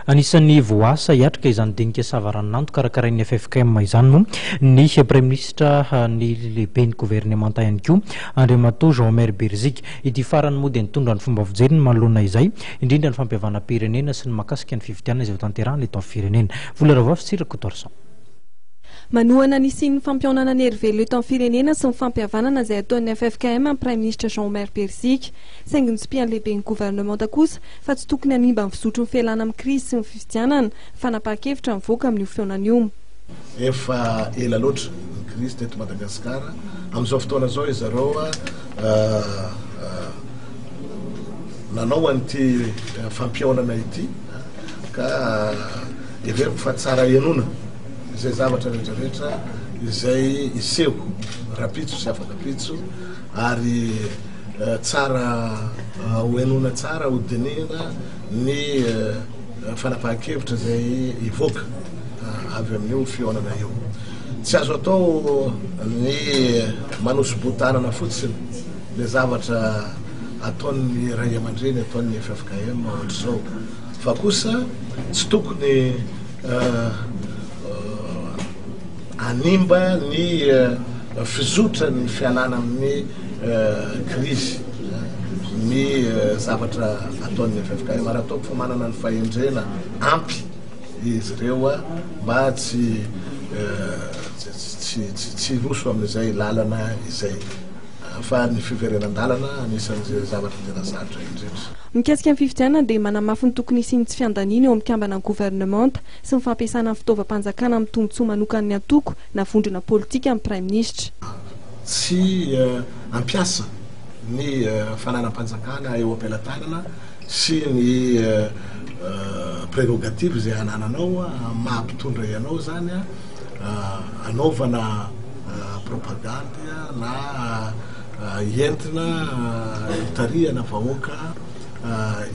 Anisan'ny voasa hiatrika izany dinika savarananto karakarain'ny FFKM izany moa ny Premier Ministre ny lehiben'ny gouvernemanta ihany koa Andriamatoa Jean-Maire Berzika ity farany moa dia nitondra ny fomba fijeriny manoloana izay indrindra ny fampihavana-pirenena sy ny mahakasika ny fifidianana izay ho tanterahana eto amin'ny firenena. Vola rava Sirako Torsan. Manohana ny sy ny fampiaonana ny herivelo eto amin'ny firenena sy ny fampihavanana izay ataon'ny FFKM amin'ny Prime Ministre Jean-Maire Berzika saingy ny spian'ny lehiben'ny gouvernemanta kosa fa tsy tokony hanimba ny fizotry ny fialana amin'ny krizy sy ny fifidianana fanapahan-kevitra mivoaka amin'io feonana io. Efa ela loatra ny krizy teto Madagasikara amin'izao fotoana izao izy zareo nanao an'ity fampiaonana ity ka everiko fa tsara ianona izay zavatra rehetrarehetra izay iseho rapitso sy afaka pitso ary tsara hoenona tsara hodinina ny fanapahan-kevitra izay ivoaka avy amin'io fionana io. Tsy azo atao ny manosobotanana fotsiny le zavatra ataon'ny ray aman-dreny ataon'ny FFKM ohatr'izao fa kosa tsy tokony animba ny fizotra ny fialana amin'ny krizy ny zavatra ataon'ny FFKM ary ataoko fa manana ny fahendrena ampy izy ireo mba tsy roso amin'izay lalana izay fa ny fiverenan-dalana anisan'izay zavatra tena sarotra indrindra. Mikasika ny fifidianana dia manamafy ny tokony hisiny tsy fiandanina eo amin'ny kambana ny gouvernemanta sy ny fampiasana ny fitaovam-panjakana amin'ny tombotsoa manokany atoko na vondrona politika amin'ny Prime Ministre. Tsy ampiasa ny fananam-panjakana eo am-pelatanana sy ny prerogative izay anananao mahampitondra ianao zany anaovana propagande na entina itariana vahoaka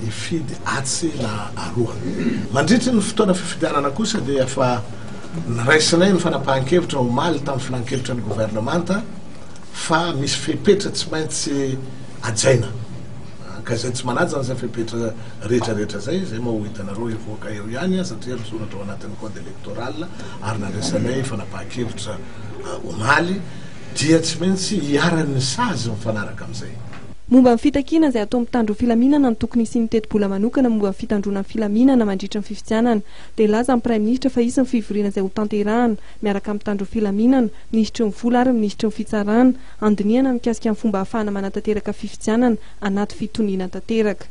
ifidy atsy na aroa. Mandritry ny fotoana fifidianana kosa dia fa niraisinay ny fanapahan-kevitra omaly tamin'ny filan-kevitra ny gouvernemanta fa misy fepetra tsy maintsy ajaina ka izay tsy manaja n'izay fepetra rehetrarehetra zay moa hitanareo ivoaka eo ihany satria misoratra ao anatin'ny code électoral ary nandraisanay fanapahan-kevitra omaly dia tsy maintsy hiaran'ny sazy mifanaraka amin'izay. Momba ny fitakiana izay atao amin'ny tandro filaminana ny tokony hisiny teti-bola manokana momba ny fitandrona ny filaminana mandritra ny fifidianana dia laza ny Prime Ministre fa isan'ny fivoriana izay ho tanterahana miaraka amin'ny tandro filaminana ministry ny vola ary ministry ny fitsarana andiniana mikasika ny fomba ahafahana manatanteraka fifidianana anaty fitoniana tanteraka.